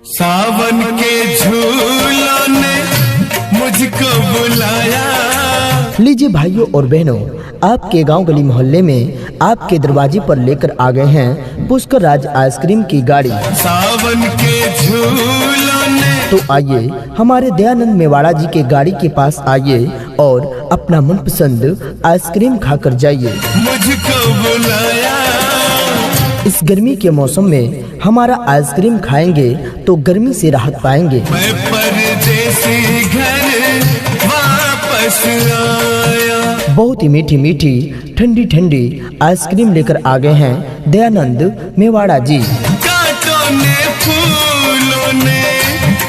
सावन के झूलों ने मुझको बुलाया। लीजिए भाइयों और बहनों, आपके गांव गली मोहल्ले में आपके दरवाजे पर लेकर आ गए हैं पुष्कर राज आइसक्रीम की गाड़ी। सावन के झूलों ने तो आइए हमारे दयानंद मेवाड़ा जी के गाड़ी के पास आइए और अपना मनपसंद आइसक्रीम खाकर जाइए। मुझको बुलाया। इस गर्मी के मौसम में हमारा आइसक्रीम खाएंगे तो गर्मी से राहत पाएंगे। मैं परदेसी घर वापस आया। बहुत ही मीठी मीठी ठंडी ठंडी आइसक्रीम लेकर आ गए हैं दयानंद मेवाड़ा जी। कांटों ने फूलों ने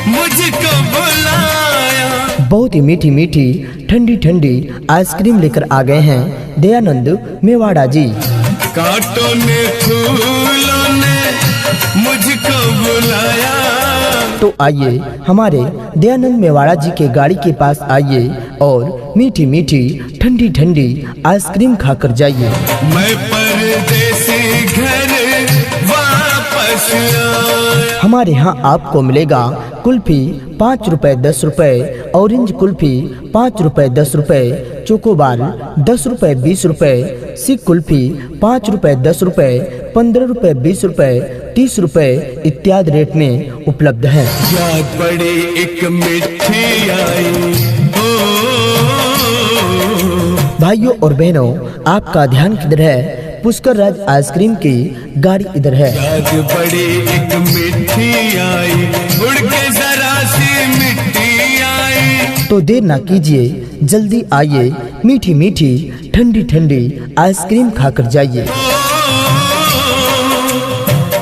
मुझको बुलाया। बहुत ही मीठी मीठी ठंडी ठंडी आइसक्रीम लेकर आ गए हैं दयानंद मेवाड़ा जी। कांटों ने फूलों ने मुझको बुलाया। तो आइए हमारे दयानंद मेवाड़ा जी के गाड़ी के पास आइए और मीठी मीठी ठंडी ठंडी आइसक्रीम खाकर जाइए। मैं परदेसी घर वापस आया। हमारे यहाँ आपको मिलेगा कुल्फी 5 रुपए 10 रुपए, ऑरेंज कुल्फी 5 रुपए 10 रुपए, चोकोबार 10 रुपए 20 रुपए, सिक कुल्फी 5 रुपए 10 रुपए, 15 रुपए 20 रुपए, 30 रुपए इत्यादि रेट में उपलब्ध है। याद पड़ी एक मिठी आई। भाइयों और बहनों, आपका ध्यान किधर है? पुष्कर राज आइसक्रीम की गाड़ी इधर है। याद पड़ी एक मिठी आई, उड़ के जरा सी मिट्टी आई। तो देर ना कीजिए, जल्दी आइए, मीठी मीठी ठंडी ठंडी आइसक्रीम खाकर जाइए।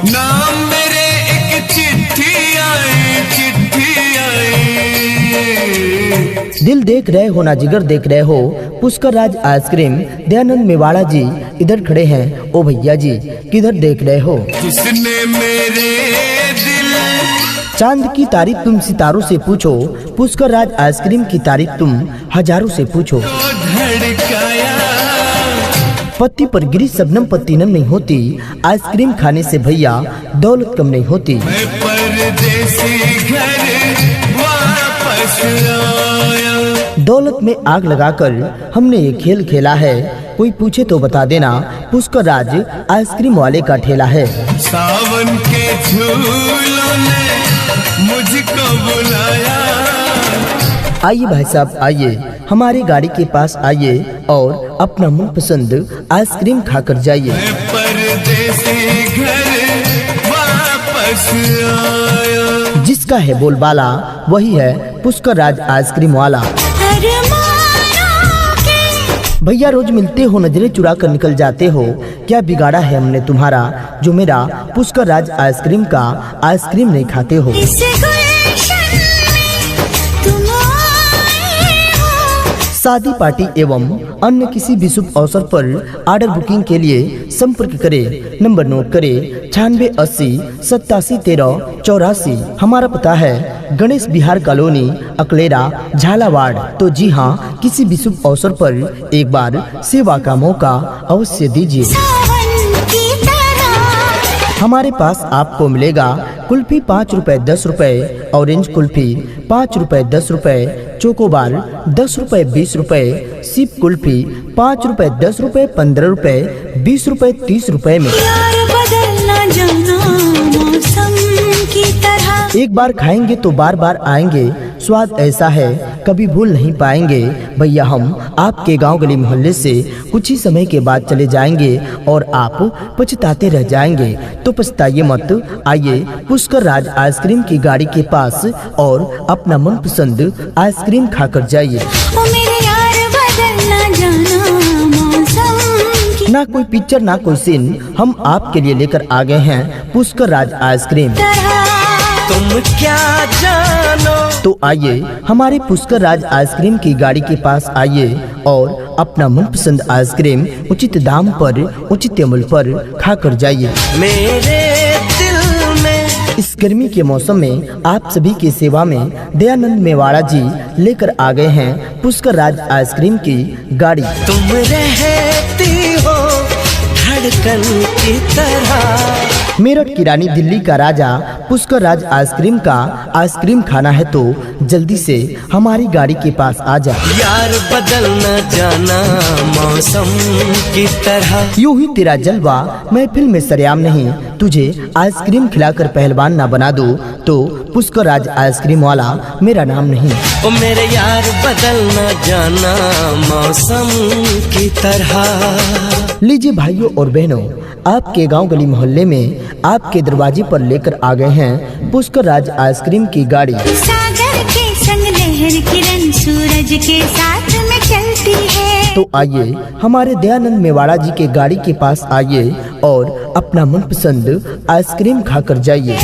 नाम मेरे एक चिट्ठी आई, चिट्ठी आई। दिल देख रहे हो ना जिगर देख रहे हो, पुष्कर राज आइसक्रीम दयानंद मेवाड़ा जी इधर खड़े हैं। ओ भैया जी, किधर देख रहे हो? किसने मेरे दिल चांद की तारीफ तुम सितारों से पूछो, पुष्कर राज आइसक्रीम की तारीफ तुम हजारों से पूछो। को धड़काया। पत्ती पर गिरी शबनम पत्ती नम नहीं होती, आइसक्रीम खाने से भैया दौलत कम नहीं होती। मैं परदेसी घर वापस आया। दौलत में आग लगाकर हमने ये खेल खेला है, कोई पूछे तो बता देना पुष्कर राज आइसक्रीम वाले का ठेला है। सावन के झूलों ने मुझको बुलाया। आइए भाई साहब, आइए हमारी गाड़ी के पास आइए और अपना मनपसंद आइसक्रीम खाकर जाइए। मैं परदेसी घर वापस आया। जिसका है बोलबाला वही है पुष्कर राज आइसक्रीम वाला। भैया रोज मिलते हो, नजरें चुरा कर निकल जाते हो, क्या बिगाड़ा है हमने तुम्हारा जो मेरा पुष्कर राज आइसक्रीम का आइसक्रीम नहीं खाते हो? शादी पार्टी एवं अन्य किसी भी शुभ अवसर पर ऑर्डर बुकिंग के लिए संपर्क करें। नंबर नोट करें 9680 87 13 84। हमारा पता है गणेश बिहार कॉलोनी, अकलेरा, झालावाड़। तो जी हाँ, किसी भी शुभ अवसर पर एक बार सेवा का मौका अवश्य दीजिए। हमारे पास आपको मिलेगा कुल्फी 5 रुपए 10 रुपए, ऑरेंज कुल्फी 5 रुपए 10 रुपए, चोकोबार 10 रुपए 20 रुपए, सिप कुल्फी 5 रुपए 10 रुपए, 15 रुपए 20 रुपए, 30 रुपए में। एक बार खाएंगे तो बार बार आएंगे, स्वाद ऐसा है कभी भूल नहीं पाएंगे। भैया हम आपके गांव गली मोहल्ले से कुछ ही समय के बाद चले जाएंगे और आप पछताते रह जाएंगे। तो पछताइए मत, आइए पुष्कर राज आइसक्रीम की गाड़ी के पास और अपना मनपसंद आइसक्रीम खाकर जाइए। ना कोई पिक्चर ना कोई सीन, हम आपके लिए लेकर आ गए हैं पुष्कर राज आइसक्रीम। तुम क्या जानो। तो आइए हमारे पुष्कर राज आइसक्रीम की गाड़ी के पास आइए और अपना मनपसंद आइसक्रीम उचित दाम पर, उचित मूल्य पर खाकर जाइए। मेरे दिल में इस गर्मी के मौसम में आप सभी की सेवा में दयानंद मेवाड़ा जी लेकर आ गए हैं पुष्कर राज आइसक्रीम की गाड़ी। तुम रहती हो धड़कन की तरह। मेरठ की रानी दिल्ली का राजा पुष्कर राज आइसक्रीम का आइसक्रीम खाना है तो जल्दी से हमारी गाड़ी के पास आ जा। यार बदल न जाना मौसम की तरह। यूं ही तेरा जलवा महफिल में सरेआम नहीं, तुझे आइसक्रीम खिलाकर पहलवान ना बना दो तो पुष्कर राज आइसक्रीम वाला मेरा नाम नहीं। ओ मेरे यार बदल न जाना मौसम की तरह। लीजिए भाइयों और बहनों, आपके गांव गली मोहल्ले में आपके दरवाजे पर लेकर आ गए हैं पुष्कर राज आइसक्रीम की गाड़ी। सागर के संग लहर किरण सूरज के साथ में चलती है। तो आइए हमारे दयानंद मेवाड़ा जी के गाड़ी के पास आइए और अपना मनपसंद आइसक्रीम खाकर जाइए।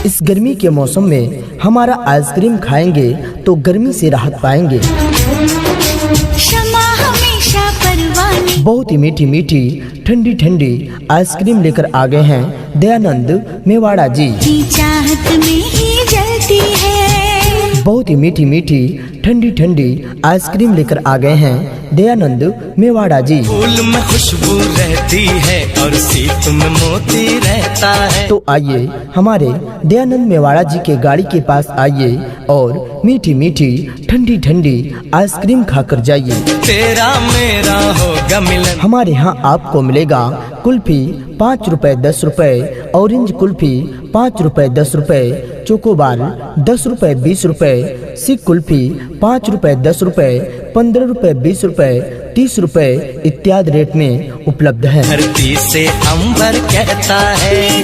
इस गर्मी के मौसम में हमारा आइसक्रीम खाएंगे तो गर्मी से राहत पाएंगे। क्षमा हमेशा परवानी। बहुत ही मीठी मीठी ठंडी ठंडी आइसक्रीम लेकर आ गए हैं दयानंद मेवाड़ा जी। की चाहत में ही जलती है। बहुत ही मीठी मीठी ठंडी ठंडी आइसक्रीम लेकर आ गए हैं दयानंद मेवाड़ा जी। फूल में खुशबू रहती है और सीप में मोती रहता है। तो आइए हमारे दयानंद मेवाड़ा जी के गाड़ी के पास आइए और मीठी मीठी ठंडी ठंडी आइसक्रीम खाकर जाइए। तेरा मेरा होगा मिलन। हमारे यहाँ आपको मिलेगा कुल्फी 5 रुपए 10 रुपए, ऑरेंज कुल्फी 5 रुपए 10 रुपए, चोकोबार 10 रुपए 20 रुपए, सिक कुल्फी 5 रुपए 10 रुपए, 15 रुपए 20 रुपए, 30 रुपए इत्यादि रेट में उपलब्ध है। धरती से अंबर कहता है।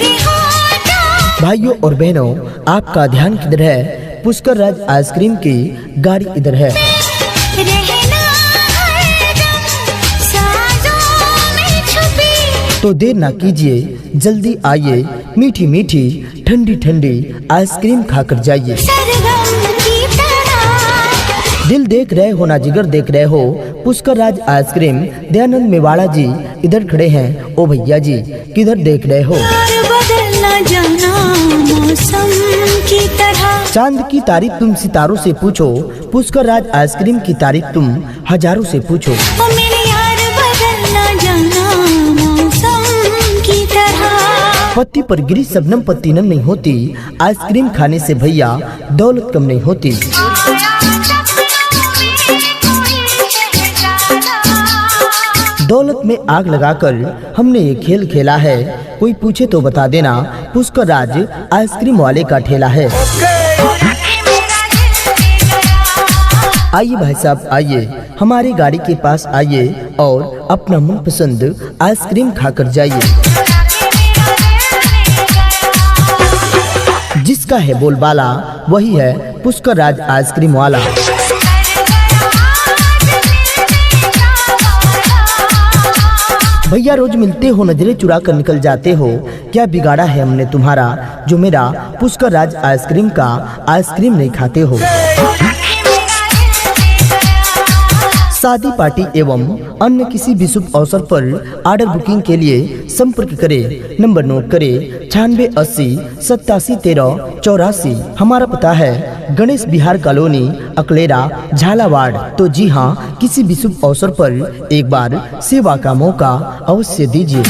भाइयों और बहनों, आपका ध्यान किधर है? पुष्कर राज आइसक्रीम की गाड़ी इधर है। रहना हरदम साजों में छुपी। तो देर ना कीजिए, जल्दी आइए, मीठी मीठी ठंडी ठंडी आइसक्रीम खाकर जाइए। सरगम की तरह। दिल देख रहे हो ना जिगर देख रहे हो, पुष्कर राज आइसक्रीम दयानंद मेवाड़ा जी इधर खड़े हैं। ओ भैया जी किधर देख रहे हो? और बदल न जाना मौसम की तरह। चांद की तारीफ तुम सितारों से पूछो, पुष्कर राज आइसक्रीम की तारीफ तुम हजारों से पूछो। ओ मेरे यार बदल न जाना मौसम की तरह। पत्ती पर गिरी शबनम पत्ती नम नहीं होती, आइसक्रीम खाने से भैया दौलत कम नहीं होती। दौलत में आग लगाकर हमने ये खेल खेला है, कोई पूछे तो बता देना पुष्कर राज आइसक्रीम वाले का ठेला है। आइए भाई साहब आइए, हमारी गाड़ी के पास आइए और अपना मनपसंद आइसक्रीम खाकर जाइए। जिसका है बोलबाला वही है पुष्कर राज आइसक्रीम वाला। भैया रोज मिलते हो, नजरें चुरा कर निकल जाते हो, क्या बिगाड़ा है हमने तुम्हारा जो मेरा पुष्कर राज आइसक्रीम का आइसक्रीम नहीं खाते हो? शादी पार्टी एवं अन्य किसी भी शुभ अवसर पर ऑर्डर बुकिंग के लिए संपर्क करें। नंबर नोट करें 96 80 87 13 84। हमारा पता है गणेश बिहार कॉलोनी, अकलेरा, झालावाड़। तो जी हाँ, किसी भी शुभ अवसर पर एक बार सेवा का मौका अवश्य दीजिए।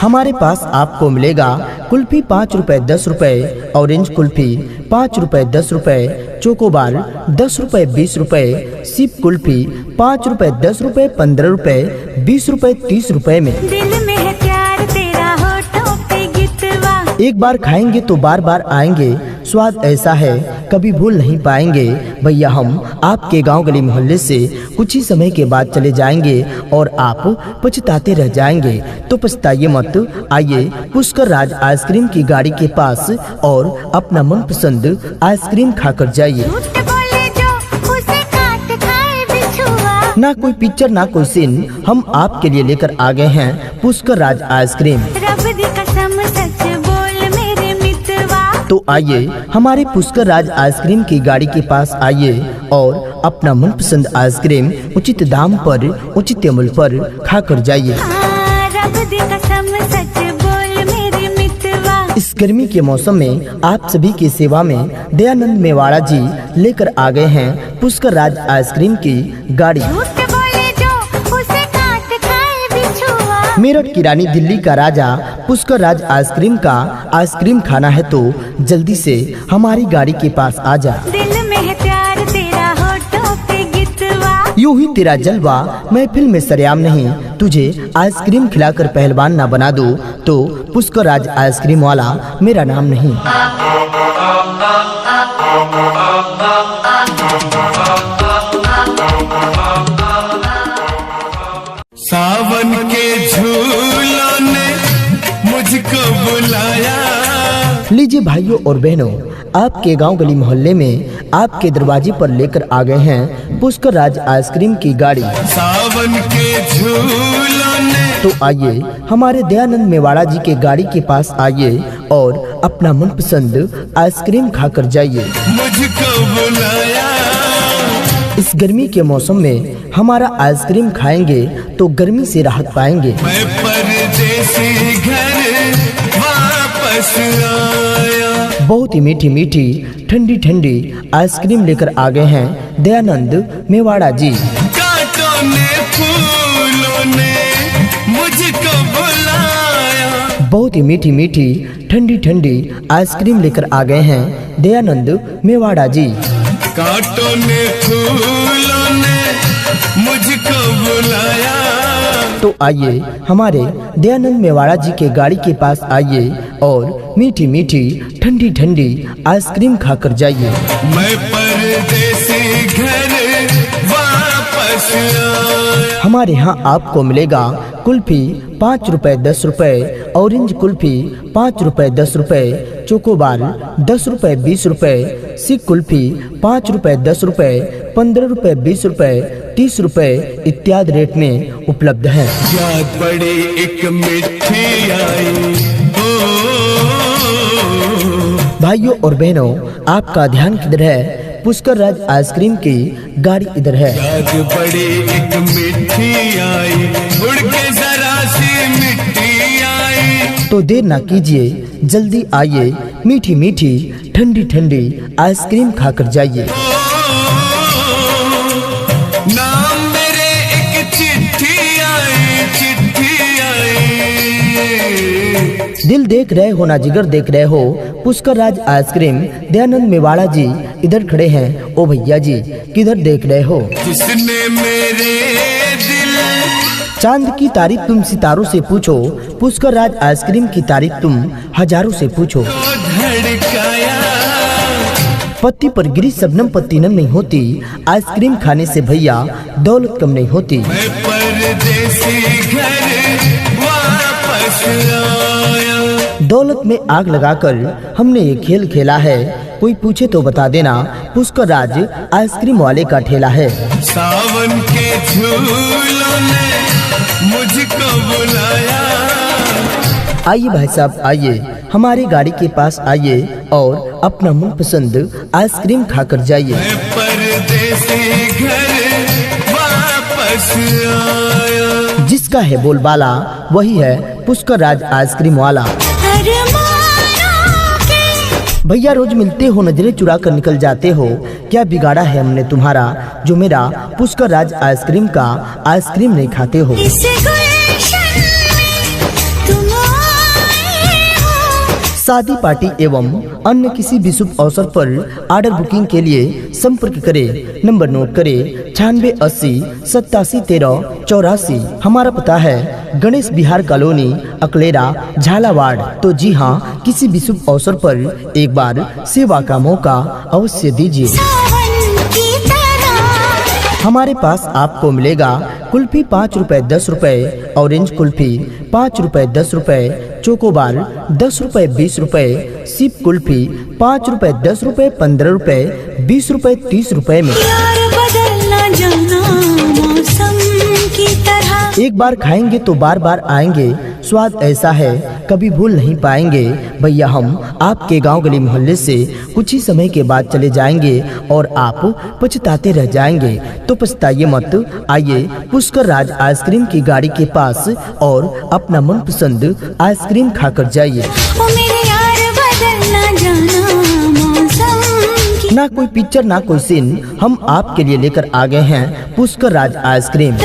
हमारे पास आपको मिलेगा कुल्फी 5 रुपए 10 रुपए, ऑरेंज कुल्फी 5 रुपए 10 रुपए, चोकोबार 10 रुपए 20 रुपए, सिप कुल्फी 5 रुपए 10 रुपए, 15 रुपए 20 रुपए 30 रुपए में। दिल में है प्यार तेरा होठों पे गितवा। एक बार खाएंगे तो बार बार आएंगे, स्वाद ऐसा है कभी भूल नहीं पाएंगे। भैया हम आपके गांव गली मोहल्ले से कुछ ही समय के बाद चले जाएंगे और आप पछताते रह जाएंगे। तो पछताइए मत, आइए पुष्कर राज आइसक्रीम की गाड़ी के पास और अपना मनपसंद आइसक्रीम खाकर जाइए। झूठ बोले जो उसे काट खाए बिछुआ। ना कोई पिक्चर ना कोई सीन, हम आपके लिए लेकर आ गए हैं पुष्कर राज आइसक्रीम। रब दी कसम सच बोल मेरे मितवा। तो आइए हमारे पुष्कर राज आइसक्रीम की गाड़ी के पास आइए और अपना मनपसंद आइसक्रीम उचित दाम पर, उचित मूल्य पर खाकर जाइए। रब दी कसम सच बोल मेरे मितवा। इस गर्मी के मौसम में आप सभी की सेवा में दयानंद मेवाड़ा जी लेकर आ गए हैं पुष्कर राज आइसक्रीम की गाड़ी। झूठ बोले जो मेरठ की रानी दिल्ली का राजा पुष्कर राज आइसक्रीम का आइसक्रीम खाना है तो जल्दी से हमारी गाड़ी के पास आ जा। दिल में है प्यार तेरा होठों पे गितवा, यूं ही तेरा जलवा महफिल में सरेआम नहीं, तुझे आइसक्रीम खिलाकर पहलवान ना बना दो तो पुष्कर राज आइसक्रीम वाला मेरा नाम नहीं। सावन के झूलों ने मुझको बुलाया। लीजिए भाइयों और बहनों, आपके गांव गली मोहल्ले में आपके दरवाजे पर लेकर आ गए हैं पुष्कर राज आइसक्रीम की गाड़ी। सावन के झूलों ने तो आइए हमारे दयानंद मेवाड़ा जी के गाड़ी के पास आइए और अपना मनपसंद आइसक्रीम खाकर जाइए। मुझको बुलाया। इस गर्मी के मौसम में हमारा आइसक्रीम खाएंगे तो गर्मी से राहत पाएंगे। मैं परदेसी घर वापस आया। बहुत ही मीठी मीठी ठंडी ठंडी आइसक्रीम लेकर आ गए हैं दयानंद मेवाड़ा जी। कांटों ने फूलों ने मुझको बुलाया। बहुत ही मीठी मीठी ठंडी ठंडी आइसक्रीम लेकर आ गए हैं दयानंद मेवाड़ा जी। कांटों ने फूलों ने मुझको बुलाया। तो आइए हमारे दयानंद मेवाड़ा जी के गाड़ी के पास आइए और मीठी मीठी ठंडी ठंडी आइसक्रीम खाकर जाइए। मैं परदेसी घर वापस आया। हमारे यहाँ आपको मिलेगा कुल्फी 5 रुपए 10 रुपए, ऑरेंज कुल्फी 5 रुपए 10 रुपए, चोकोबार 10 रुपए 20 रुपए, सिक कुल्फी 5 रुपए 10 रुपए, 15 रुपए 20 रुपए, 30 रुपए इत्यादि रेट में उपलब्ध है। याद पड़ी एक मिठी आई। भाइयों और बहनों, आपका ध्यान किधर है? पुष्कर राज आइसक्रीम की गाड़ी इधर है। याद पड़ी एक मिठी आई, उड़ के जरा सी मिट्टी आई। तो देर ना कीजिए, जल्दी आइए, मीठी मीठी ठंडी ठंडी आइसक्रीम खाकर जाइए। नाम मेरे एक चिट्ठी आई, चिट्ठी आई। दिल देख रहे हो ना जिगर देख रहे हो, पुष्कर राज आइसक्रीम दयानंद मेवाड़ा जी इधर खड़े हैं। ओ भैया जी किधर देख रहे हो? किसने मेरे दिल चांद की तारीफ तुम सितारों से पूछो, पुष्कर राज आइसक्रीम की तारीफ तुम हजारों से पूछो। को धड़काया। पत्ती पर गिरी शबनम पत्ती नम नहीं होती, आइसक्रीम खाने से भैया दौलत कम नहीं होती। मैं परदेसी घर वापस आया। दौलत में आग लगाकर हमने ये खेल खेला है, कोई पूछे तो बता देना पुष्कर राज आइसक्रीम वाले का ठेला है। सावन के झूलों ने मुझको बुलाया। आइए भाई साहब आइए, हमारी गाड़ी के पास आइए और अपना मनपसंद आइसक्रीम खाकर जाइए। मैं परदेसी घर वापस आया। जिसका है बोलबाला वही है पुष्कर राज आइसक्रीम वाला। भैया रोज मिलते हो, नजरें चुरा कर निकल जाते हो, क्या बिगाड़ा है हमने तुम्हारा जो मेरा पुष्कर राज आइसक्रीम का आइसक्रीम नहीं खाते हो? शादी पार्टी एवं अन्य किसी भी शुभ अवसर पर ऑर्डर बुकिंग के लिए संपर्क करें। नंबर नोट करें 96 80 87 13 84। हमारा पता है गणेश बिहार कॉलोनी, अकलेरा, झालावाड़। तो जी हाँ, किसी भी शुभ अवसर पर एक बार सेवा का मौका अवश्य दीजिए। हमारे पास आपको मिलेगा कुल्फी 5 रुपए 10 रुपए, ऑरेंज कुल्फी 5 रुपए 10 रुपए, चोकोबार 10 रुपए 20 रुपए, सिप कुल्फी 5 रुपए 10 रुपए, 15 रुपए 20 रुपए 30 रुपए में। एक बार खाएंगे तो बार बार आएंगे, स्वाद ऐसा है कभी भूल नहीं पाएंगे। भैया हम आपके गांव गली मोहल्ले से कुछ ही समय के बाद चले जाएंगे और आप पछताते रह जाएंगे। तो पछताइए मत, आइए पुष्कर राज आइसक्रीम की गाड़ी के पास और अपना मनपसंद आइसक्रीम खाकर जाइए। ना कोई पिक्चर ना कोई सीन, हम आपके लिए लेकर आ गए हैं पुष्कर राज आइसक्रीम।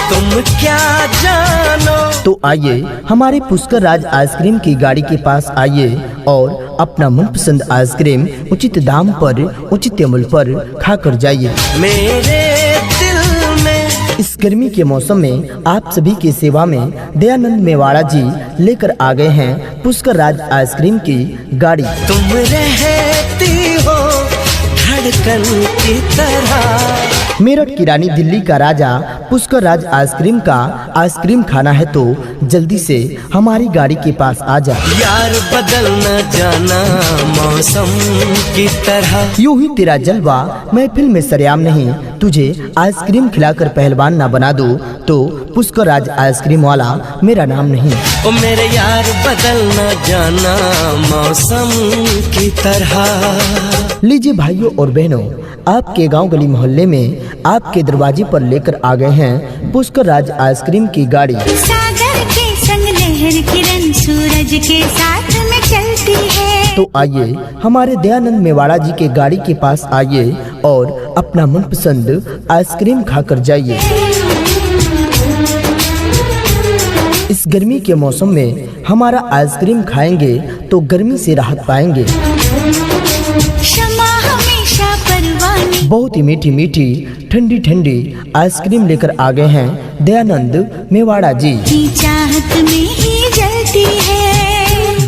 तुम क्या जानो। तो आइए हमारे पुष्कर राज आइसक्रीम की गाड़ी के पास आइए और अपना मनपसंद आइसक्रीम उचित दाम पर, उचित मूल्य पर खाकर जाइए। मेरे दिल में इस गर्मी के मौसम में आप सभी की सेवा में दयानंद मेवाड़ा जी लेकर आ गए हैं पुष्कर राज आइसक्रीम की गाड़ी। तुम रहती हो धड़कन की तरह। मेरठ की रानी, दिल्ली का राजा, पुष्कर राज आइसक्रीम का आइसक्रीम खाना है तो जल्दी से हमारी गाड़ी के पास आ जा। यार बदल न जाना मौसम की तरह। यूं ही तेरा जलवा महफिल में सरेआम नहीं, तुझे आइसक्रीम खिलाकर पहलवान ना बना दो तो पुष्कर राज आइसक्रीम वाला मेरा नाम नहीं। ओ मेरे यार बदल न जाना मौसम की तरह। लीजिए भाइयों और बहनों, आपके गांव गली मोहल्ले में आपके दरवाजे पर लेकर आ गए हैं पुष्कर राज आइसक्रीम की गाड़ी। सागर के संग लहर किरण सूरज के साथ में चलती है। तो आइए हमारे दयानंद मेवाड़ा जी के गाड़ी के पास आइए और अपना मनपसंद आइसक्रीम खाकर जाइए। इस गर्मी के मौसम में हमारा आइसक्रीम खाएंगे तो गर्मी से राहत पाएंगे। क्षमा हमेशा परवानी। बहुत ही मीठी मीठी ठंडी ठंडी आइसक्रीम लेकर आ गए हैं दयानंद मेवाड़ा जी। की चाहत में ही जलती है।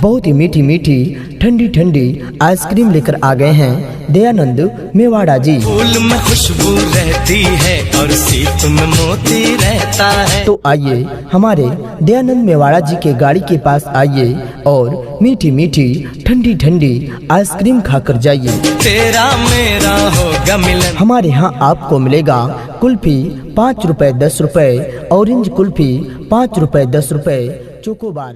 बहुत ही मीठी मीठी ठंडी ठंडी आइसक्रीम लेकर आ गए हैं दयानंद मेवाड़ा जी। फूल में खुशबू रहती है और सीप में मोती रहता है। तो आइए हमारे दयानंद मेवाड़ा जी के गाड़ी के पास आइए और मीठी मीठी ठंडी ठंडी आइसक्रीम खाकर जाइए। तेरा मेरा होगा मिलन। हमारे यहाँ आपको मिलेगा कुल्फी 5 रुपए 10 रुपए, ऑरेंज कुल्फी 5 रुपए 10 रुपए, चोकोबार